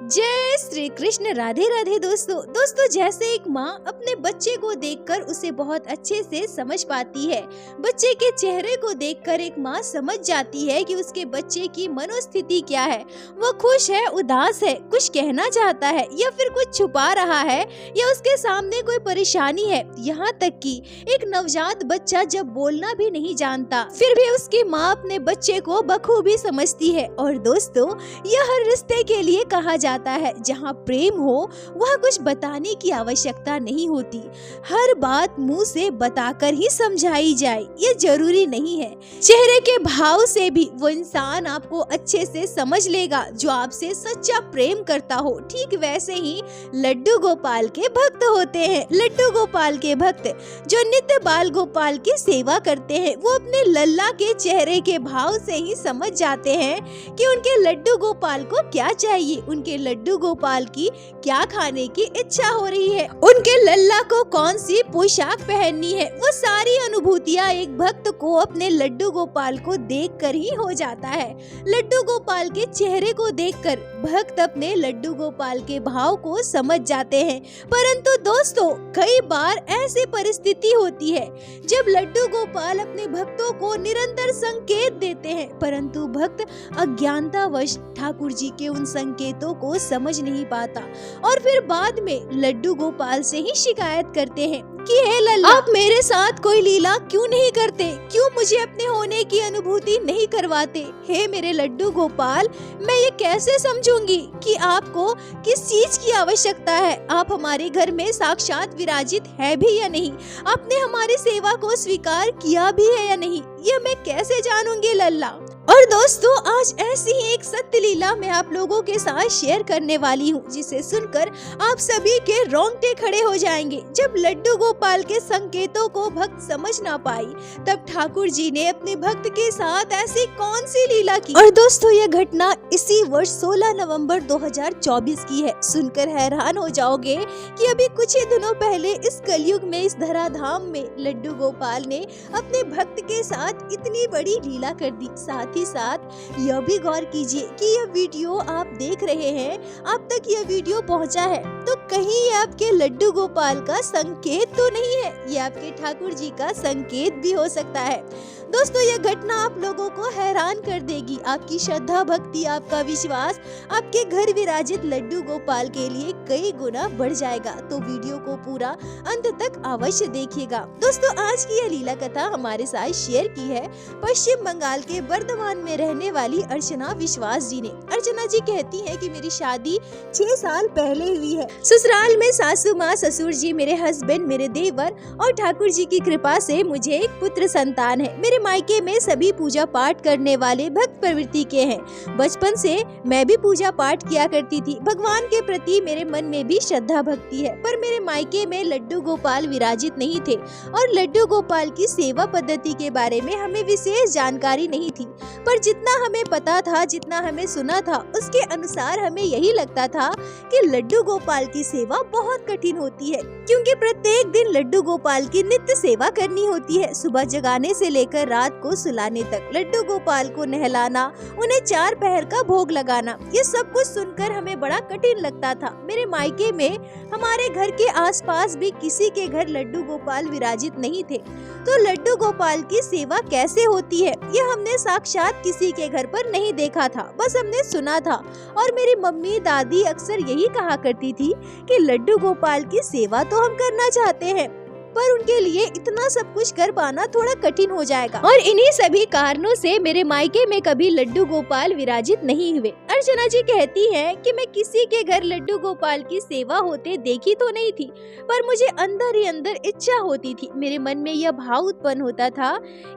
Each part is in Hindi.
जय श्री कृष्ण। राधे राधे दोस्तों जैसे एक माँ अपने बच्चे को देखकर उसे बहुत अच्छे से समझ पाती है। बच्चे के चेहरे को देखकर एक माँ समझ जाती है कि उसके बच्चे की मनोस्थिति क्या है। वो खुश है, उदास है, कुछ कहना चाहता है या फिर कुछ छुपा रहा है या उसके सामने कोई परेशानी है। यहाँ तक कि एक नवजात बच्चा जब बोलना भी नहीं जानता फिर भी उसकी माँ अपने बच्चे को बखूबी समझती है। और दोस्तों यह हर रिश्ते के लिए कहा जाता है, जहाँ प्रेम हो वहाँ कुछ बताने की आवश्यकता नहीं होती। हर बात मुंह से बताकर ही समझाई जाए ये जरूरी नहीं है। चेहरे के भाव से भी वो इंसान आपको अच्छे से समझ लेगा जो आपसे सच्चा प्रेम करता हो। ठीक वैसे ही लड्डू गोपाल के भक्त होते हैं। लड्डू गोपाल के भक्त जो नित्य बाल गोपाल की सेवा करते हैं वो अपने लल्ला के चेहरे के भाव से ही समझ जाते हैं कि उनके लड्डू गोपाल को क्या चाहिए, उनके लड्डू गोपाल की क्या खाने की इच्छा हो रही है, उनके लल्ला को कौन सी पोशाक पहननी है। वो सारी अनुभूतियाँ एक भक्त को अपने लड्डू गोपाल को देखकर ही हो जाता है। लड्डू गोपाल के चेहरे को देखकर भक्त अपने लड्डू गोपाल के भाव को समझ जाते हैं। परंतु दोस्तों कई बार ऐसी परिस्थिति होती है जब लड्डू गोपाल अपने भक्तों को निरंतर संकेत देते हैं परंतु भक्त अज्ञानतावश ठाकुर जी के उन संकेतों को समझ नहीं पाता और फिर बाद में लड्डू गोपाल से ही शिकायत करते हैं कि हे लल्ला, आप मेरे साथ कोई लीला क्यों नहीं करते, क्यों मुझे अपने होने की अनुभूति नहीं करवाते। हे मेरे लड्डू गोपाल, मैं ये कैसे समझूंगी कि आपको किस चीज की आवश्यकता है। आप हमारे घर में साक्षात विराजित है भी या नहीं, आपने हमारी सेवा को स्वीकार किया भी है या नहीं, ये मैं कैसे जानूंगी लल्ला। और दोस्तों आज ऐसी ही एक सत्य लीला मैं आप लोगों के साथ शेयर करने वाली हूँ जिसे सुनकर आप सभी के रोंगटे खड़े हो जाएंगे। जब लड्डू गोपाल के संकेतों को भक्त समझ ना पाई तब ठाकुर जी ने अपने भक्त के साथ ऐसी कौन सी लीला की। और दोस्तों यह घटना इसी वर्ष 16 नवंबर 2024 की है। सुनकर हैरान हो जाओगे कि अभी कुछ ही दिनों पहले इस कलयुग में इस धराधाम में लड्डू गोपाल ने अपने भक्त के साथ इतनी बड़ी लीला कर दी। साथ ही साथ यह भी गौर कीजिए कि यह वीडियो आप देख रहे हैं, आप तक यह वीडियो पहुंचा है तो कहीं ये आपके लड्डू गोपाल का संकेत तो नहीं है, ये आपके ठाकुर जी का संकेत भी हो सकता है। दोस्तों यह घटना आप लोगों को हैरान कर देगी। आपकी श्रद्धा भक्ति, आपका विश्वास आपके घर विराजित लड्डू गोपाल के लिए कई गुना बढ़ जाएगा। तो वीडियो को पूरा अंत तक अवश्य देखिएगा। दोस्तों आज की यह लीला कथा हमारे साथ शेयर की है पश्चिम बंगाल के बर्धमान में रहने वाली अर्चना विश्वास जी ने। अर्चना जी कहती है कि मेरी शादी 6 साल पहले हुई है। ससुराल में सासू माँ, ससुर जी, मेरे हस्बैंड, मेरे देवर और ठाकुर जी की कृपा से मुझे एक पुत्र संतान है। मेरे मायके में सभी पूजा पाठ करने वाले भक्त प्रवृत्ति के हैं। बचपन से मैं भी पूजा पाठ किया करती थी। भगवान के प्रति मेरे मन में भी श्रद्धा भक्ति है। पर मेरे मायके में लड्डू गोपाल विराजित नहीं थे और लड्डू गोपाल की सेवा पद्धति के बारे में हमें विशेष जानकारी नहीं थी। पर जितना हमें पता था, जितना हमें सुना था, उसके अनुसार हमें यही लगता था कि लड्डू गोपाल की सेवा बहुत कठिन होती है क्योंकि प्रत्येक दिन लड्डू गोपाल की नित्य सेवा करनी होती है। सुबह जगाने से लेकर रात को सुलाने तक लड्डू गोपाल को नहलाना, उन्हें 4 पहर का भोग लगाना, ये सब कुछ सुनकर हमें बड़ा कठिन लगता था। मेरे मायके में हमारे घर के आसपास भी किसी के घर लड्डू गोपाल विराजित नहीं थे तो लड्डू गोपाल की सेवा कैसे होती है यह हमने साक्षात किसी के घर पर नहीं देखा था, बस हमने सुना था। और मेरी मम्मी दादी अक्सर यही कहा करती थी कि लड्डू गोपाल की सेवा तो हम करना चाहते हैं पर उनके लिए इतना सब कुछ कर पाना थोड़ा कठिन हो जाएगा। और इन्हीं सभी कारणों से मेरे मायके में कभी लड्डू गोपाल विराजित नहीं हुए। अर्चना जी कहती हैं कि मैं किसी के घर लड्डू गोपाल की सेवा होते देखी तो नहीं थी पर मुझे अंदर ही अंदर इच्छा होती थी। मेरे मन में यह भाव उत्पन्न होता था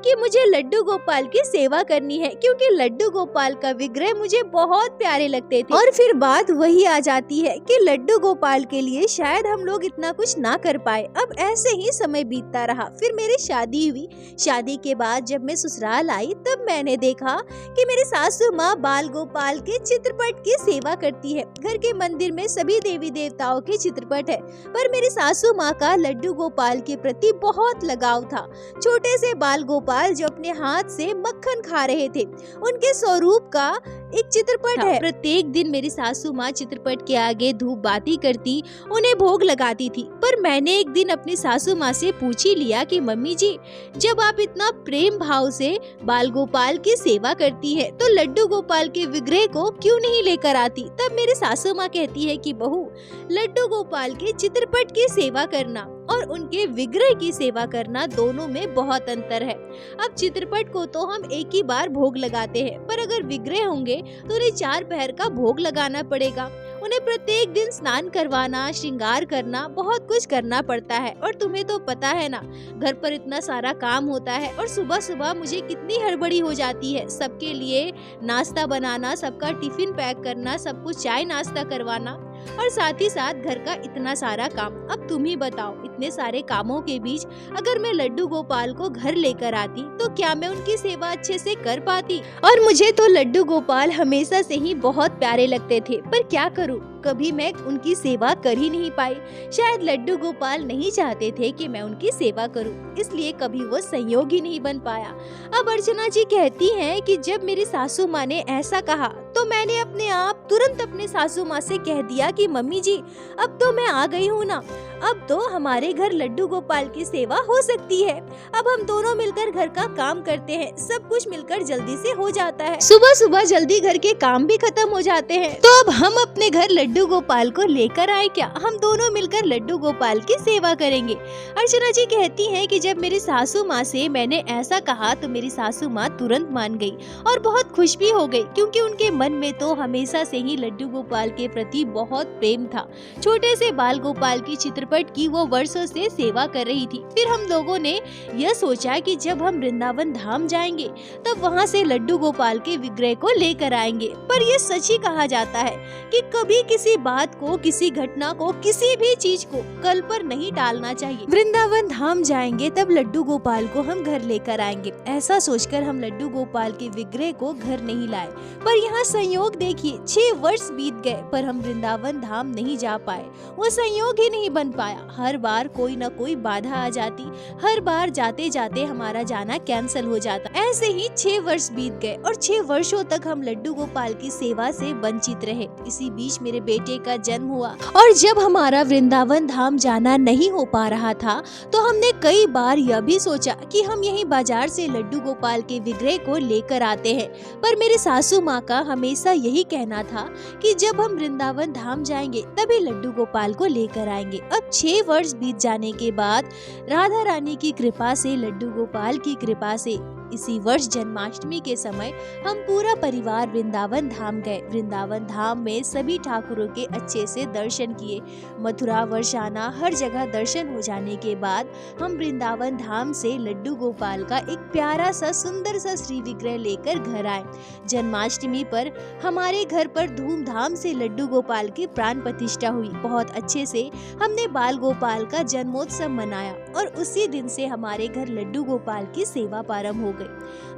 कि मुझे लड्डू गोपाल की सेवा करनी है क्योंकि लड्डू गोपाल का विग्रह मुझे बहुत प्यारे लगते थे। और फिर बात वही आ जाती है कि लड्डू गोपाल के लिए शायद हम लोग इतना कुछ ना कर पाए। अब ऐसे ही समय बीतता रहा। फिर मेरी शादी हुई। शादी के बाद जब मैं ससुराल आई तब मैंने देखा कि मेरी सासू माँ बाल गोपाल के चित्रपट की सेवा करती है। घर के मंदिर में सभी देवी देवताओं के चित्रपट है पर मेरी सासू माँ का लड्डू गोपाल के प्रति बहुत लगाव था। छोटे से बाल गोपाल जो अपने हाथ से मक्खन खा रहे थे, उनके स्वरूप का एक चित्रपट है। प्रत्येक दिन मेरी सासू माँ चित्रपट के आगे धूप बाती करती, उन्हें भोग लगाती थी। पर मैंने एक दिन अपनी सासू माँ से पूछ ही लिया कि मम्मी जी, जब आप इतना प्रेम भाव से बाल गोपाल की सेवा करती है तो लड्डू गोपाल के विग्रह को क्यों नहीं लेकर आती? तब मेरी सासू माँ कहती है कि बहू, लड्डू गोपाल के चित्रपट की सेवा करना और उनके विग्रह की सेवा करना दोनों में बहुत अंतर है। अब चित्रपट को तो हम एक ही बार भोग लगाते हैं, पर अगर विग्रह होंगे तो उन्हें 4 पहर का भोग लगाना पड़ेगा। उन्हें प्रत्येक दिन स्नान करवाना, श्रृंगार करना, बहुत कुछ करना पड़ता है। और तुम्हें तो पता है ना, घर पर इतना सारा काम होता है और सुबह सुबह मुझे कितनी हड़बड़ी हो जाती है। सबके लिए नाश्ता बनाना, सबका टिफिन पैक करना, सबको चाय नाश्ता करवाना और साथ ही साथ घर का इतना सारा काम। अब तुम ही बताओ, इतने सारे कामों के बीच अगर मैं लड्डू गोपाल को घर लेकर आती तो क्या मैं उनकी सेवा अच्छे से कर पाती? और मुझे तो लड्डू गोपाल हमेशा से ही बहुत प्यारे लगते थे, पर क्या करूं, कभी मैं उनकी सेवा कर ही नहीं पाई। शायद लड्डू गोपाल नहीं चाहते थे कि मैं उनकी सेवा करूं, इसलिए कभी वो संयोग ही नहीं बन पाया। अब अर्चना जी कहती हैं कि जब मेरी सासू माँ ने ऐसा कहा तो मैंने अपने आप तुरंत अपने सासू माँ से कह दिया कि मम्मी जी, अब तो मैं आ गई हूँ ना, अब तो हमारे घर लड्डू गोपाल की सेवा हो सकती है। अब हम दोनों मिलकर घर का काम करते हैं, सब कुछ मिलकर जल्दी से हो जाता है। सुबह सुबह जल्दी घर के काम भी खत्म हो जाते हैं। तो अब हम अपने घर लड्डू गोपाल को लेकर आए क्या? हम दोनों मिलकर लड्डू गोपाल की सेवा करेंगे। अर्चना जी कहती हैं कि जब मेरी सासू माँ से मैंने ऐसा कहा तो मेरी सासू माँ तुरंत मान गई और बहुत खुश भी हो गई, क्योंकि उनके मन में तो हमेशा से ही लड्डू गोपाल के प्रति बहुत प्रेम था। छोटे से बाल गोपाल की चित्रपट की वो वर्षों से सेवा कर रही थी। फिर हम लोगों ने यह सोचा कि जब हम वृंदावन धाम जाएंगे तब वहाँ से लड्डू गोपाल के विग्रह को लेकर आएंगे। पर यह सच ही कहा जाता है कि कभी किसी बात को, किसी घटना को, किसी भी चीज को कल पर नहीं टालना चाहिए। वृंदावन धाम जाएंगे तब लड्डू गोपाल को हम घर लेकर आएंगे, ऐसा सोचकर हम लड्डू गोपाल के विग्रह को घर नहीं लाए। पर यहाँ संयोग देखिए, 6 वर्ष बीत गए पर हम वृंदावन धाम नहीं जा पाए। वो संयोग ही नहीं बन पाया। हर बार कोई न कोई बाधा आ जाती, हर बार जाते जाते हमारा जाना कैंसिल हो जाता। ऐसे ही 6 वर्ष बीत गए और 6 वर्षों तक हम लड्डू गोपाल की सेवा से वंचित रहे। इसी बीच मेरे बेटे का जन्म हुआ और जब हमारा वृंदावन धाम जाना नहीं हो पा रहा था तो हमने कई बार यह भी सोचा कि हम यहीं बाजार से लड्डू गोपाल के विग्रह को लेकर आते हैं। पर मेरे सासू माँ का हमेशा यही कहना था कि जब हम वृंदावन धाम जाएंगे तभी लड्डू गोपाल को लेकर आएंगे। अब 6 वर्ष बीत जाने के बाद राधा रानी की कृपा से, लड्डू गोपाल की कृपा से इसी वर्ष जन्माष्टमी के समय हम पूरा परिवार वृंदावन धाम गए। वृंदावन धाम में सभी ठाकुरों के अच्छे से दर्शन किए। मथुरा, वर्षाना, हर जगह दर्शन हो जाने के बाद हम वृंदावन धाम से लड्डू गोपाल का एक प्यारा सा, सुंदर सा श्री विग्रह लेकर घर आए। जन्माष्टमी पर हमारे घर पर धूमधाम से लड्डू गोपाल की प्राण प्रतिष्ठा हुई। बहुत अच्छे से हमने बाल गोपाल का जन्मोत्सव मनाया और उसी दिन से हमारे घर लड्डू गोपाल की सेवा प्रारंभ हो गई।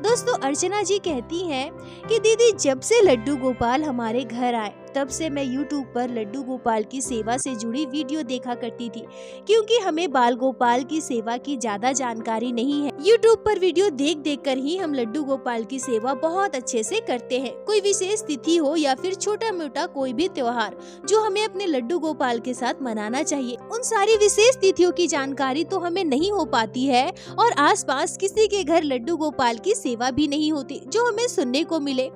दोस्तों, अर्चना जी कहती हैं कि दीदी, जब से लड्डू गोपाल हमारे घर आए तब से मैं YouTube पर लड्डू गोपाल की सेवा से जुड़ी वीडियो देखा करती थी, क्योंकि हमें बाल गोपाल की सेवा की ज्यादा जानकारी नहीं है। YouTube पर वीडियो देख देख कर ही हम लड्डू गोपाल की सेवा बहुत अच्छे से करते हैं। कोई विशेष तिथि हो या फिर छोटा मोटा कोई भी त्योहार जो हमें अपने लड्डू गोपाल के साथ मनाना चाहिए, उन सारी विशेष तिथियों की जानकारी तो हमें नहीं हो पाती है और आसपास किसी के घर लड्डू गोपाल की सेवा भी नहीं होती जो हमें सुनने को मिले।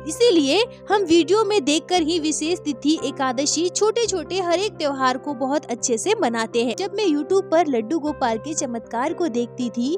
इसीलिए हम वीडियो में देखकर ही विशेष तिथि, एकादशी, छोटे छोटे हर एक त्योहार को बहुत अच्छे से मनाते हैं। जब मैं YouTube पर लड्डू गोपाल के चमत्कार को देखती थी,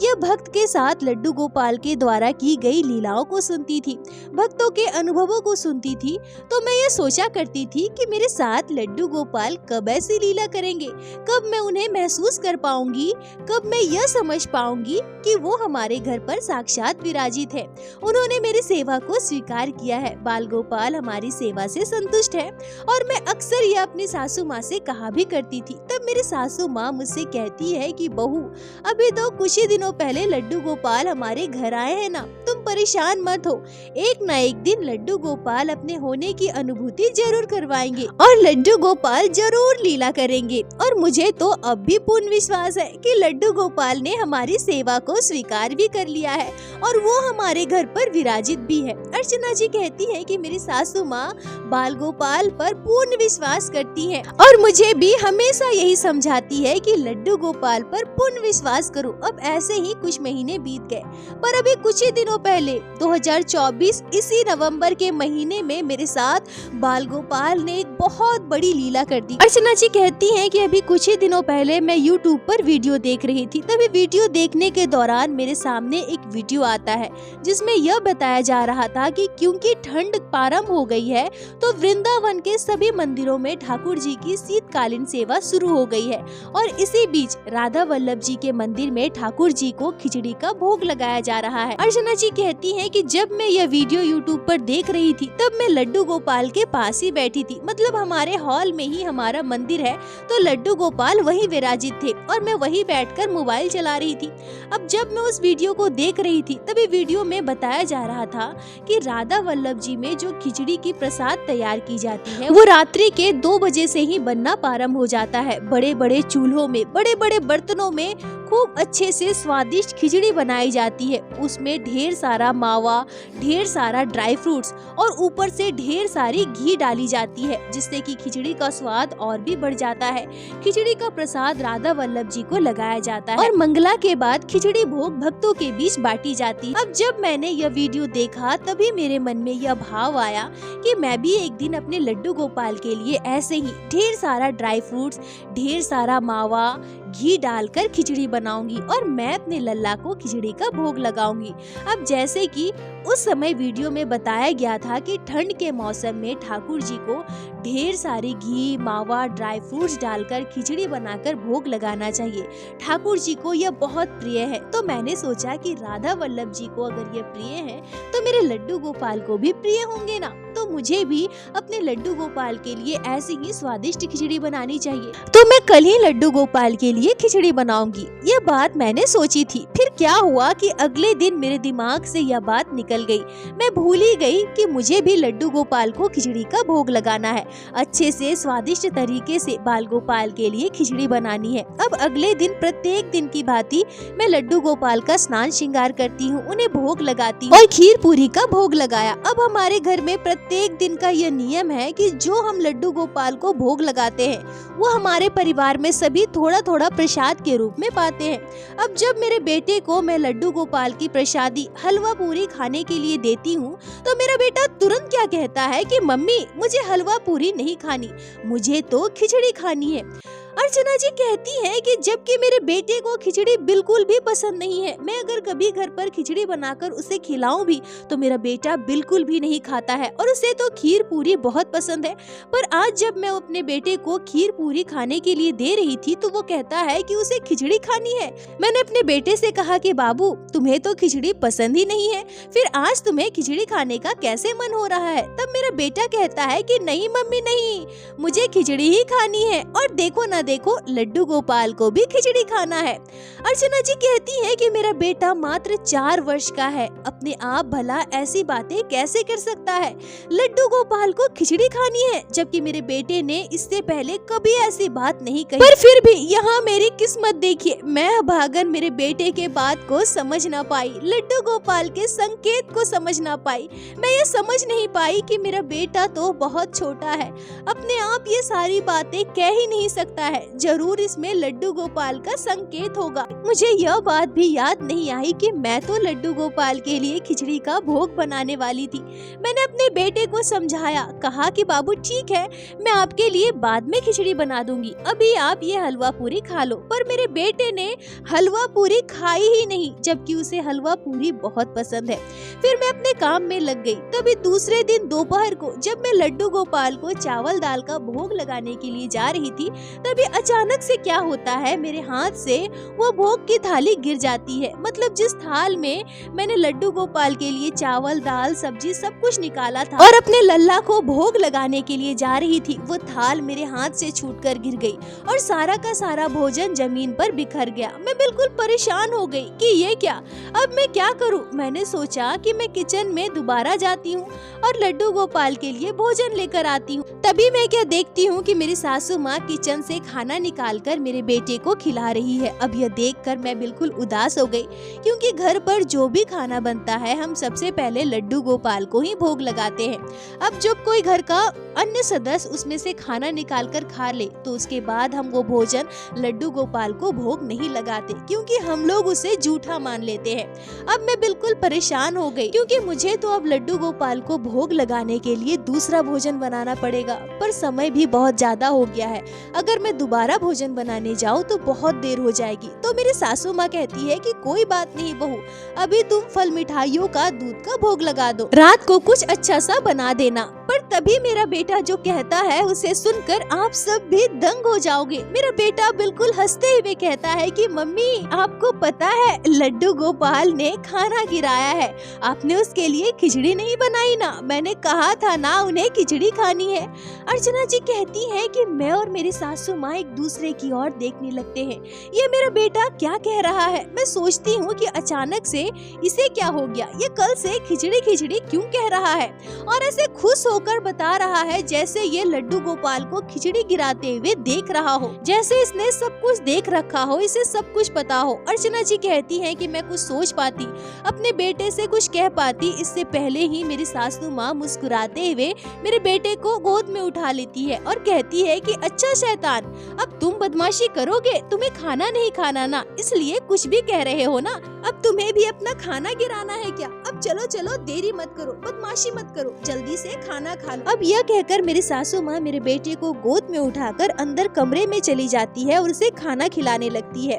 यह भक्त के साथ लड्डू गोपाल के द्वारा की गई लीलाओं को सुनती थी, भक्तों के अनुभवों को सुनती थी, तो मैं ये सोचा करती थी कि मेरे साथ लड्डू गोपाल कब ऐसी लीला करेंगे, कब मैं उन्हें महसूस कर पाऊंगी, कब मैं यह समझ पाऊंगी कि वो हमारे घर पर साक्षात विराजित है। उन्होंने मेरी सेवा को स्वीकार किया है। बाल गोपाल हमारी सेवा से संतुष्ट है और मैं अक्सर यह अपनी सासू माँ से कहा भी करती थी। तब मेरी सासू माँ मुझसे कहती है कि बहू, अभी तो कुछ ही दिनों पहले लड्डू गोपाल हमारे घर आए हैं ना, तुम परेशान मत हो, एक न एक दिन लड्डू गोपाल अपने होने की अनुभूति जरूर करवाएंगे और लड्डू गोपाल जरूर लीला करेंगे। और मुझे तो अब भी पूर्ण विश्वास है कि लड्डू गोपाल ने हमारी सेवा को स्वीकार भी कर लिया है और वो हमारे घर पर विराजित भी है। अर्चना जी कहती है कि मेरी सासू माँ बाल गोपाल पर पूर्ण विश्वास करती है और मुझे भी हमेशा यही समझाती है कि लड्डू गोपाल पर पूर्ण विश्वास करो। अब ऐसे ही कुछ महीने बीत गए, पर अभी कुछ ही दिनों पहले 2024 इसी नवंबर के महीने में मेरे साथ बाल गोपाल ने एक बहुत बड़ी लीला कर दी। अर्चना जी कहती हैं कि अभी कुछ ही दिनों पहले मैं YouTube पर वीडियो देख रही थी। तभी वीडियो देखने के दौरान मेरे सामने एक वीडियो आता है जिसमें यह बताया जा रहा था कि क्योंकि ठंड प्रारंभ हो गई है तो वृंदावन के सभी मंदिरों में ठाकुर जी की शीतकालीन सेवा शुरू हो गई है और इसी बीच राधा वल्लभ जी के मंदिर में ठाकुर जी को खिचड़ी का भोग लगाया जा रहा है। अर्चना जी कहती हैं कि जब मैं यह वीडियो YouTube पर देख रही थी तब मैं लड्डू गोपाल के पास ही बैठी थी, मतलब हमारे हॉल में ही हमारा मंदिर है तो लड्डू गोपाल वही विराजित थे और मैं वही बैठकर मोबाइल चला रही थी। अब जब मैं उस वीडियो को देख रही थी तभी वीडियो में बताया जा रहा था कि राधा वल्लभ जी में जो खिचड़ी की प्रसाद तैयार की जाती है वो रात्रि के 2 बजे से ही बनना प्रारंभ हो जाता है। बड़े बड़े चूल्हों में बड़े बड़े बर्तनों में खूब अच्छे से स्वादिष्ट खिचड़ी बनाई जाती है। उसमें ढेर सारा मावा, ढेर सारा ड्राई फ्रूट्स और ऊपर से ढेर सारी घी डाली जाती है जिससे कि खिचड़ी का स्वाद और भी बढ़ जाता है। खिचड़ी का प्रसाद राधा वल्लभ जी को लगाया जाता है और मंगला के बाद खिचड़ी भोग भक्तों के बीच बांटी जाती है। अब जब मैंने यह वीडियो देखा तभी मेरे मन में यह भाव आया कि मैं भी एक दिन अपने लड्डू गोपाल के लिए ऐसे ही ढेर सारा ड्राई फ्रूट्स, ढेर सारा मावा, घी डालकर खिचड़ी बनाऊंगी और मैं अपने लल्ला को खिचड़ी का भोग लगाऊंगी। अब जैसे कि उस समय वीडियो में बताया गया था कि ठंड के मौसम में ठाकुर जी को ढेर सारी घी, मावा, ड्राई फ्रूट्स डालकर खिचड़ी बनाकर भोग लगाना चाहिए। ठाकुर जी को यह बहुत प्रिय है तो मैंने सोचा कि राधा वल्लभ जी को अगर यह प्रिय है तो मेरे लड्डू गोपाल को भी प्रिय होंगे ना, तो मुझे भी अपने लड्डू गोपाल के लिए ऐसी ही स्वादिष्ट खिचड़ी बनानी चाहिए। तो मैं कल ही लड्डू गोपाल के लिए खिचड़ी बनाऊंगी, यह बात मैंने सोची थी। फिर क्या हुआ कि अगले दिन मेरे दिमाग से यह बात निकल गई। मैं भूल ही गई कि मुझे भी लड्डू गोपाल को खिचड़ी का भोग लगाना है। अच्छे से स्वादिष्ट तरीके से बाल गोपाल के लिए खिचड़ी बनानी है। अब अगले दिन प्रत्येक दिन की भांति मैं लड्डू गोपाल का स्नान श्रृंगार करती हूँ, उन्हें भोग लगाती हूँ और खीर पूरी का भोग लगाया। अब हमारे घर में प्रत्येक दिन का यह नियम है कि जो हम लड्डू गोपाल को भोग लगाते हैं वो हमारे परिवार में सभी थोड़ा थोड़ा प्रसाद के रूप में पाते हैं। अब जब मेरे बेटे को मैं लड्डू गोपाल की प्रसादी हलवा पूरी खाने के लिए देती हूँ तो मेरा बेटा तुरंत क्या कहता है कि मम्मी मुझे हलवा पूरी नहीं खानी, मुझे तो खिचड़ी खानी है। अर्चना जी कहती हैं कि जबकि मेरे बेटे को खिचड़ी बिल्कुल भी पसंद नहीं है, मैं अगर कभी घर पर खिचड़ी बनाकर उसे खिलाऊं भी तो मेरा बेटा बिल्कुल भी नहीं खाता है और उसे तो खीर पूरी बहुत पसंद है। पर आज जब मैं अपने बेटे को खीर पूरी खाने के लिए दे रही थी तो वो कहता है कि उसे खिचड़ी खानी है। मैंने अपने बेटे से कहा कि बाबू तुम्हें तो खिचड़ी पसंद ही नहीं है, फिर आज तुम्हें खिचड़ी खाने का कैसे मन हो रहा है? तब मेरा बेटा कहता है कि नहीं मम्मी नहीं, मुझे खिचड़ी ही खानी है और देखो ना देखो लड्डू गोपाल को भी खिचड़ी खाना है। अर्चना जी कहती है कि मेरा बेटा मात्र 4 वर्ष का है, अपने आप भला ऐसी बातें कैसे कर सकता है? लड्डू गोपाल को खिचड़ी खानी है, जबकि मेरे बेटे ने इससे पहले कभी ऐसी बात नहीं कही। पर फिर भी यहाँ मेरी किस्मत देखिए, मैं अभागन मेरे बेटे के बात को समझ ना पाई, लड्डू गोपाल के संकेत को समझ ना पाई। मैं ये समझ नहीं पाई कि मेरा बेटा तो बहुत छोटा है, अपने आप ये सारी बातें कह ही नहीं सकता है, जरूर इसमें लड्डू गोपाल का संकेत होगा। मुझे यह बात भी याद नहीं आई कि मैं तो लड्डू गोपाल के लिए खिचड़ी का भोग बनाने वाली थी। मैंने अपने बेटे को समझाया, कहा कि बाबू ठीक है, मैं आपके लिए बाद में खिचड़ी बना दूंगी, अभी आप ये हलवा पूरी खा लो। पर मेरे बेटे ने हलवा पूरी खाई ही नहीं, जबकि उसे हलवा पूरी बहुत पसंद है। फिर मैं अपने काम में लग गई। तभी दूसरे दिन दोपहर को जब मैं लड्डू गोपाल को चावल दाल का भोग लगाने के लिए जा रही थी तभी तभी अचानक से क्या होता है, मेरे हाथ से वो भोग की थाली गिर जाती है। मतलब जिस थाल में मैंने लड्डू गोपाल के लिए चावल, दाल, सब्जी सब कुछ निकाला था और अपने लल्ला को भोग लगाने के लिए जा रही थी, वो थाल मेरे हाथ से छूटकर गिर गई और सारा का सारा भोजन जमीन पर बिखर गया। मैं बिल्कुल परेशान हो गई कि ये क्या, अब मैं क्या करूं। मैंने सोचा कि मैं किचन में दोबारा जाती हूँ और लड्डू गोपाल के लिए भोजन लेकर आती हूँ। तभी मैं क्या देखती हूँ कि मेरी सासू माँ किचन से खाना निकालकर मेरे बेटे को खिला रही है। अब यह देखकर मैं बिल्कुल उदास हो गई, क्योंकि घर पर जो भी खाना बनता है हम सबसे पहले लड्डू गोपाल को ही भोग लगाते हैं। अब जब कोई घर का अन्य सदस्य उसमें से खाना निकाल कर खा ले तो उसके बाद हम वो भोजन लड्डू गोपाल को भोग नहीं लगाते, क्योंकि हम लोग उसे झूठा मान लेते हैं। अब मैं बिल्कुल परेशान हो गई, क्योंकि मुझे तो अब लड्डू गोपाल को भोग लगाने के लिए दूसरा भोजन बनाना पड़ेगा, पर समय भी बहुत ज्यादा हो गया है। अगर मैं दोबारा भोजन बनाने जाऊँ तो बहुत देर हो जाएगी। तो मेरी सासू माँ कहती है कि कोई बात नहीं बहू, अभी तुम फल मिठाइयों का दूध का भोग लगा दो, रात को कुछ अच्छा सा बना देना। पर तभी मेरा बेटा जो कहता है उसे सुनकर आप सब भी दंग हो जाओगे। मेरा बेटा बिल्कुल हंसते हुए कहता है कि मम्मी, आपको पता है लड्डू गोपाल ने खाना गिराया है, आपने उसके लिए खिचड़ी नहीं बनाई ना, मैंने कहा था ना उन्हें खिचड़ी खानी है। अर्चना जी कहती है कि मैं और मेरी सासू माँ एक दूसरे की ओर देखने लगते हैं। ये मेरा बेटा क्या कह रहा है। मैं सोचती हूँ कि अचानक से इसे क्या हो गया, ये कल से खिचड़ी खिचड़ी क्यों कह रहा है और ऐसे खुश होकर बता रहा है जैसे ये लड्डू गोपाल को खिचड़ी गिराते हुए देख रहा हो, जैसे इसने सब कुछ देख रखा हो, इसे सब कुछ पता हो। अर्चना जी कहती है कि मैं कुछ सोच पाती, अपने बेटे से कुछ कह पाती, इससे पहले ही मेरी सासू माँ मुस्कुराते हुए मेरे बेटे को गोद में उठा लेती है और कहती है कि अच्छा शैतान, अब तुम बदमाशी करोगे, तुम्हें खाना नहीं खाना ना, इसलिए कुछ भी कह रहे हो ना, अब तुम्हें भी अपना खाना गिराना है क्या। अब चलो चलो देरी मत करो, बदमाशी मत करो, जल्दी से खाना खा लो। अब यह कहकर मेरी सासू माँ मेरे बेटे को गोद में उठाकर अंदर कमरे में चली जाती है और उसे खाना खिलाने लगती है।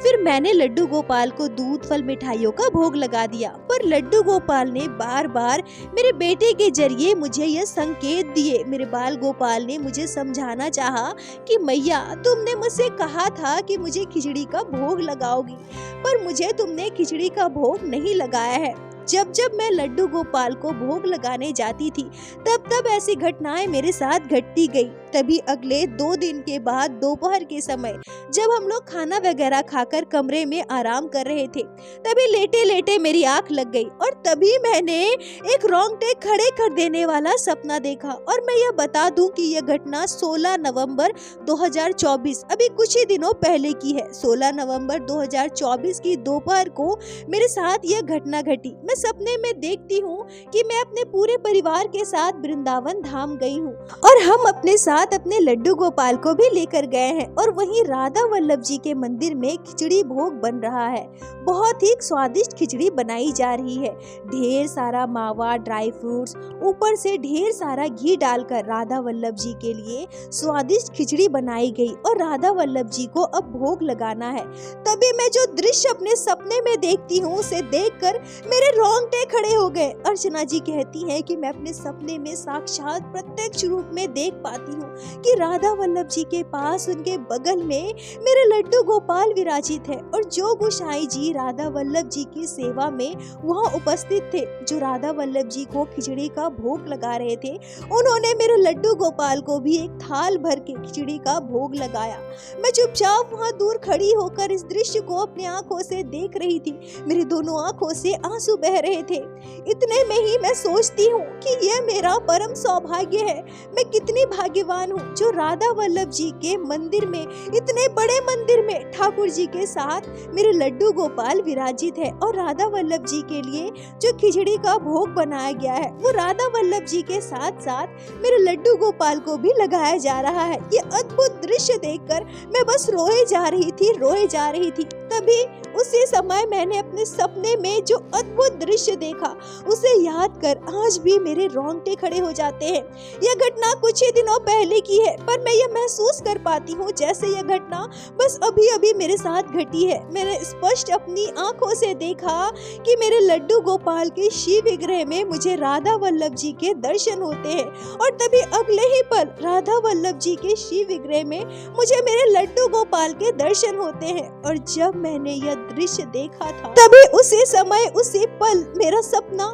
फिर मैंने लड्डू गोपाल को दूध, फल, मिठाइयों का भोग लगा दिया, पर लड्डू गोपाल ने बार बार मेरे बेटे के जरिए मुझे यह संकेत दिए। मेरे बाल गोपाल ने मुझे समझाना चाहा कि मैया, तुमने मुझसे कहा था कि मुझे खिचड़ी का भोग लगाओगी, पर मुझे तुमने खिचड़ी का भोग नहीं लगाया है। जब जब मैं लड्डू गोपाल को भोग लगाने जाती थी तब तब ऐसी घटनाएं मेरे साथ घटती गई। तभी अगले 2 दिन के बाद दोपहर के समय जब हम लोग खाना वगैरह खाकर कमरे में आराम कर रहे थे, तभी लेटे लेटे मेरी आंख लग गई और तभी मैंने एक रोंगटे खड़े कर देने वाला सपना देखा। और मैं यह बता दूं कि यह घटना 16 नवंबर 2024 अभी कुछ ही दिनों पहले की है। 16 नवंबर 2024 की दोपहर को मेरे साथ यह घटना घटी। मैं सपने में देखती हूँ कि मैं अपने पूरे परिवार के साथ वृंदावन धाम गई हूँ और हम अपने साथ अपने लड्डू गोपाल को भी लेकर गए हैं और वहीं राधा वल्लभ जी के मंदिर में खिचड़ी भोग बन रहा है। बहुत ही स्वादिष्ट खिचड़ी बनाई जा रही है। ढेर सारा मावा, ड्राई फ्रूट्स, ऊपर से ढेर सारा घी डालकर राधा वल्लभ जी के लिए स्वादिष्ट खिचड़ी बनाई गई और राधा वल्लभ जी को अब भोग लगाना है। तभी मैं जो दृश्य अपने सपने में देखती हूँ उसे देखकर मेरे रोंगटे खड़े हो गए। अर्चना जी कहती हैं कि मैं अपने सपने में साक्षात प्रत्यक्ष रूप में देख पाती हूँ कि राधा वल्लभ जी के पास उनके बगल में मेरे लड्डू गोपाल विराजित है और जो गोसाई जी राधा वल्लभ जी की सेवा में वहाँ उपस्थित थे, जो राधा वल्लभ जी को खिचड़ी का भोग लगा रहे थे, उन्होंने मेरे लड्डू गोपाल को भी एक थाल भर के खिचड़ी का भोग लगाया। मैं चुपचाप वहाँ दूर खड़ी होकर इस दृश्य को अपनी आंखों से देख रही थी। मेरी दोनों आंखों से आंसू बह रहे थे। इतने में ही मैं सोचती हूँ कि यह मेरा परम सौभाग्य है, मैं कितनी भाग्यवान हूँ जो राधा वल्लभ जी के मंदिर में, इतने बड़े मंदिर में ठाकुर जी के साथ मेरे लड्डू गोपाल विराजित है और राधा वल्लभ जी के लिए जो खिचड़ी का भोग बनाया गया है वो राधा वल्लभ जी के साथ साथ मेरे लड्डू गोपाल को भी लगाया जा रहा है। ये अद्भुत दृश्य देखकर मैं बस रोए जा रही थी। तभी उसी समय मैंने अपने सपने में जो अद्भुत दृश्य देखा उसे याद कर आज भी मेरे रोंगटे खड़े हो जाते हैं। यह घटना कुछ ही दिनों पहले की है, पर मैं यह महसूस कर पाती हूँ जैसे यह घटना बस अभी अभी मेरे साथ घटी है। मैंने स्पष्ट अपनी आंखों से देखा कि मेरे लड्डू गोपाल के शिव विग्रह में मुझे राधा वल्लभ जी के दर्शन होते हैं और तभी अगले ही पल राधा वल्लभ जी के शिव विग्रह में मुझे मेरे लड्डू गोपाल के दर्शन होते हैं। और जब मैंने यह दृश्य देखा था तभी उसी समय उसी पल मेरा सपना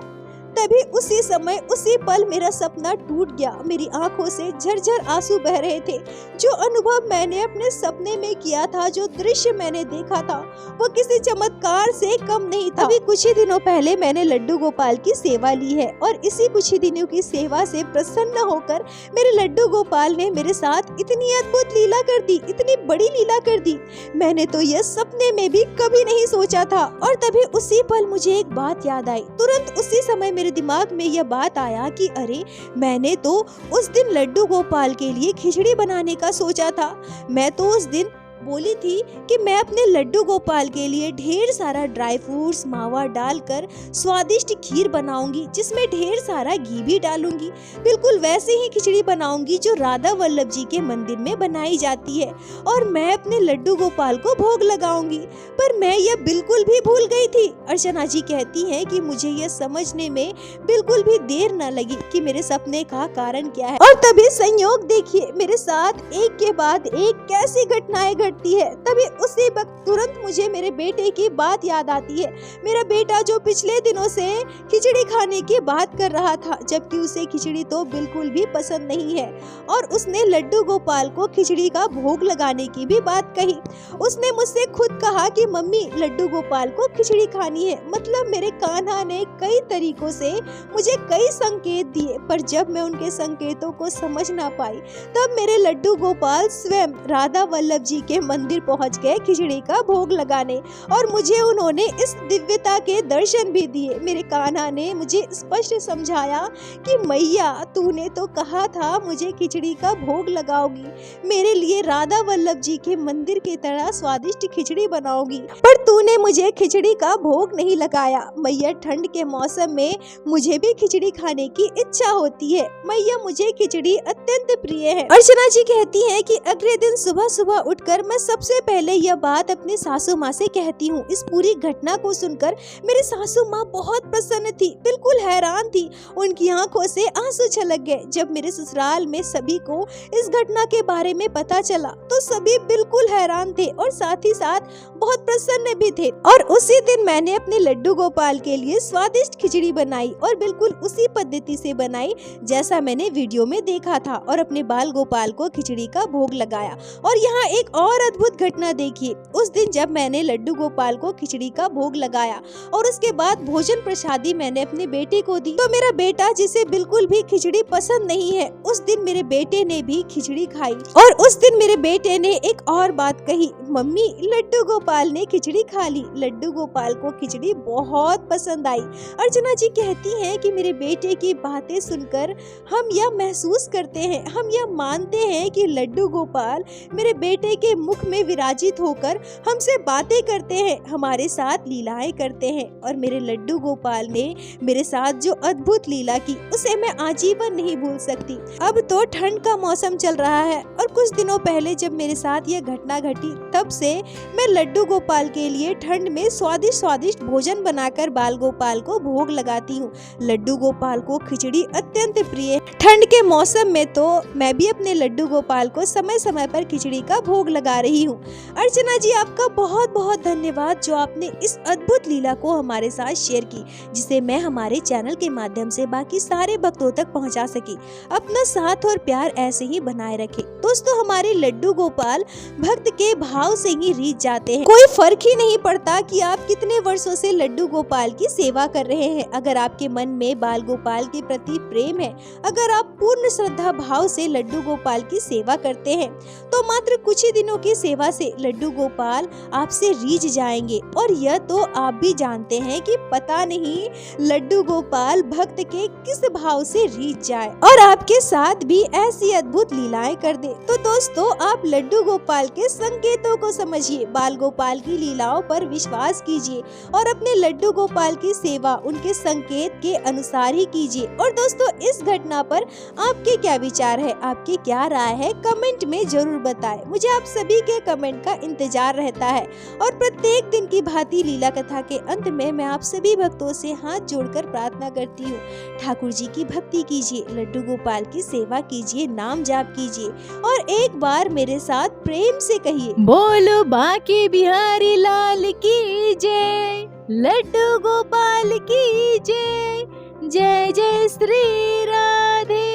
टूट गया। मेरी आंखों से झरझर आंसू बह रहे थे। जो अनुभव मैंने अपने सपने में किया था, जो दृश्य मैंने देखा था, वो किसी चमत्कार से कम नहीं था। अभी कुछ ही दिनों पहले मैंने लड्डू गोपाल की सेवा ली है और इसी कुछ ही दिनों की सेवा से प्रसन्न होकर मेरे लड्डू गोपाल ने मेरे साथ इतनी अद्भुत लीला कर दी, इतनी बड़ी लीला कर दी। मैंने तो यह सपने में भी कभी नहीं सोचा था। और तभी उसी पल मुझे एक बात याद आई। तुरंत उसी समय मेरे दिमाग में यह बात आया कि अरे, मैंने तो उस दिन लड्डू गोपाल के लिए खिचड़ी बनाने का सोचा था। मैं तो उस दिन बोली थी कि मैं अपने लड्डू गोपाल के लिए ढेर सारा ड्राई फ्रूट्स मावा डालकर स्वादिष्ट खीर बनाऊंगी, जिसमें ढेर सारा घी भी डालूंगी। बिल्कुल वैसे ही खिचड़ी बनाऊंगी जो राधा वल्लभ जी के मंदिर में बनाई जाती है और मैं अपने लड्डू गोपाल को भोग लगाऊंगी। पर मैं यह बिल्कुल भी भूल गई थी। अर्चना जी कहती हैं कि मुझे यह समझने में बिल्कुल भी देर न लगी कि मेरे सपने का कारण क्या है। और तभी संयोग देखिए, मेरे साथ एक के बाद एक कैसी घटनाएं घटती है। तभी उसी वक्त तुरंत मुझे मेरे बेटे की बात याद आती है। मेरा बेटा जो पिछले दिनों से खिचड़ी खाने की बात कर रहा था, जबकि उसे खिचड़ी तो बिल्कुल भी पसंद नहीं है और उसने लड्डू गोपाल को खिचड़ी का भोग लगाने की भी बात कही। उसने मुझसे खुद कहा कि मम्मी, लड्डू गोपाल को खिचड़ी खानी है। मतलब मेरे कान्हा ने कई तरीकों से मुझे कई संकेत दिए, पर जब मैं उनके संकेतों को समझ ना पाई तब मेरे लड्डू गोपाल स्वयं राधा वल्लभ जी के मंदिर पहुंच गए खिचड़ी का भोग लगाने और मुझे उन्होंने इस दिव्यता के दर्शन भी दिए। मेरे कान्हा ने मुझे स्पष्ट समझाया कि मैया, तूने तो कहा था मुझे खिचड़ी का भोग लगाओगी, मेरे लिए राधा वल्लभ जी के मंदिर की तरह स्वादिष्ट खिचड़ी बनाओगी, पर तूने मुझे खिचड़ी का भोग नहीं लगाया। मैया, ठंड के मौसम में मुझे भी खिचड़ी खाने की इच्छा होती है। मैया, मुझे खिचड़ी अत्यंत प्रिय है। अर्चना जी कहती है कि अगले दिन सुबह सुबह उठकर मैं सबसे पहले यह बात अपनी सासू माँ से कहती हूँ। इस पूरी घटना को सुनकर मेरी सासू माँ बहुत प्रसन्न थी, बिल्कुल हैरान थी। उनकी आंखों से आंसू छलक गए। जब मेरे ससुराल में सभी को इस घटना के बारे में पता चला तो सभी बिल्कुल हैरान थे और साथ ही साथ बहुत प्रसन्न भी थे। और उसी दिन मैंने अपने लड्डू गोपाल के लिए स्वादिष्ट खिचड़ी बनाई और बिल्कुल उसी पद्धति से बनाई जैसा मैंने वीडियो में देखा था और अपने बाल गोपाल को खिचड़ी का भोग लगाया। और यहाँ एक और अद्भुत घटना देखिए। उस दिन जब मैंने लड्डू गोपाल को खिचड़ी का भोग लगाया और उसके बाद भोजन प्रसादी मैंने अपने बेटे को दी, तो मेरा बेटा, जिसे बिल्कुल भी खिचड़ी पसंद नहीं है, उस दिन मेरे बेटे ने भी खिचड़ी खाई। और उस दिन मेरे बेटे ने एक और बात कही, मम्मी, लड्डू गोपाल ने खिचड़ी खा ली। लड्डू गोपाल को खिचड़ी बहुत पसंद आई। अर्चना जी कहती हैं कि मेरे बेटे की बातें सुनकर हम यह महसूस करते हैं, हम यह मानते हैं कि लड्डू गोपाल मेरे बेटे के मुख में विराजित होकर हमसे बातें करते हैं, हमारे साथ लीलाएं करते हैं। और मेरे लड्डू गोपाल ने मेरे साथ जो अद्भुत लीला की उसे मैं आजीवन नहीं भूल सकती। अब तो ठंड का मौसम चल रहा है और कुछ दिनों पहले जब मेरे साथ यह घटना घटी तब से मैं लड्डू गोपाल के लिए ठंड में स्वादिष्ट स्वादिष्ट भोजन बनाकर बाल गोपाल को भोग लगाती हूँ। लड्डू गोपाल को खिचड़ी अत्यंत प्रिय है। ठंड के मौसम में तो मैं भी अपने लड्डू गोपाल को समय समय पर खिचड़ी का भोग लगा रही हूँ। अर्चना जी, आपका बहुत बहुत धन्यवाद जो आपने इस अद्भुत लीला को हमारे साथ शेयर की, जिसे मैं हमारे चैनल के माध्यम से बाकी सारे भक्तों तक पहुंचा सकी। अपना साथ और प्यार ऐसे ही बनाए रखें। दोस्तों, हमारे लड्डू गोपाल भक्त के भाव से ही रीझ जाते हैं। कोई फर्क ही नहीं पड़ता कि आप कितने वर्षों से लड्डू गोपाल की सेवा कर रहे हैं। अगर आपके मन में बाल गोपाल के प्रति प्रेम है, अगर आप पूर्ण श्रद्धा भाव से लड्डू गोपाल की सेवा करते हैं, तो मात्र कुछ ही दिनों की सेवा से लड्डू गोपाल आपसे रीझ जाएंगे। और यह तो आप भी जानते हैं कि पता नहीं लड्डू गोपाल भक्त के किस भाव से रीझ जाए और आपके साथ भी ऐसी अद्भुत लीलाएं कर दे। तो दोस्तों, आप लड्डू गोपाल के संकेतों वीडियो को समझिए, बाल गोपाल की लीलाओं पर विश्वास कीजिए और अपने लड्डू गोपाल की सेवा उनके संकेत के अनुसार ही कीजिए। और दोस्तों, इस घटना पर आपके क्या विचार है, आपकी क्या राय है, कमेंट में जरूर बताएं। मुझे आप सभी के कमेंट का इंतजार रहता है। और प्रत्येक दिन की भांति लीला कथा के अंत में मैं आप सभी भक्तों से हाथ जोड़कर प्रार्थना करती हूँ, ठाकुर जी की भक्ति कीजिए, लड्डू गोपाल की सेवा कीजिए, नाम जाप कीजिए और एक बार मेरे साथ प्रेम से कहिए, बोलो बांके बिहारी लाल की जय, लड्डू गोपाल की जय, जय जय श्री राधे।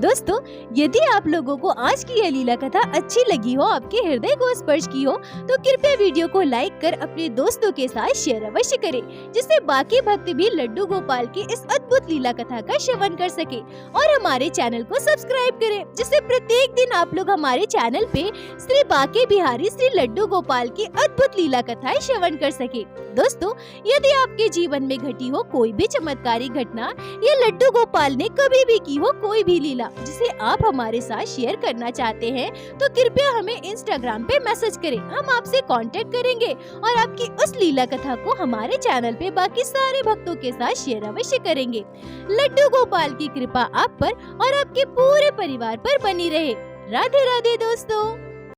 दोस्तों, यदि आप लोगों को आज की यह लीला कथा अच्छी लगी हो, आपके हृदय को स्पर्श की हो, तो कृपया वीडियो को लाइक कर अपने दोस्तों के साथ शेयर अवश्य करें, जिससे बाकी भक्त भी लड्डू गोपाल की इस अद्भुत लीला कथा का श्रवण कर सके। और हमारे चैनल को सब्सक्राइब करें, जिससे प्रत्येक दिन आप लोग हमारे चैनल पे श्री बांके बिहारी श्री लड्डू गोपाल की अद्भुत लीला कथाएं श्रवण कर सके। दोस्तों, यदि आपके जीवन में घटी हो कोई भी चमत्कारी घटना या लड्डू गोपाल ने कभी भी की हो कोई भी लीला जिसे आप हमारे साथ शेयर करना चाहते हैं, तो कृपया हमें इंस्टाग्राम पे मैसेज करें, हम आपसे कांटेक्ट करेंगे और आपकी उस लीला कथा को हमारे चैनल पे बाकी सारे भक्तों के साथ शेयर अवश्य करेंगे। लड्डू गोपाल की कृपा आप पर और आपके पूरे परिवार पर बनी रहे। राधे राधे दोस्तों।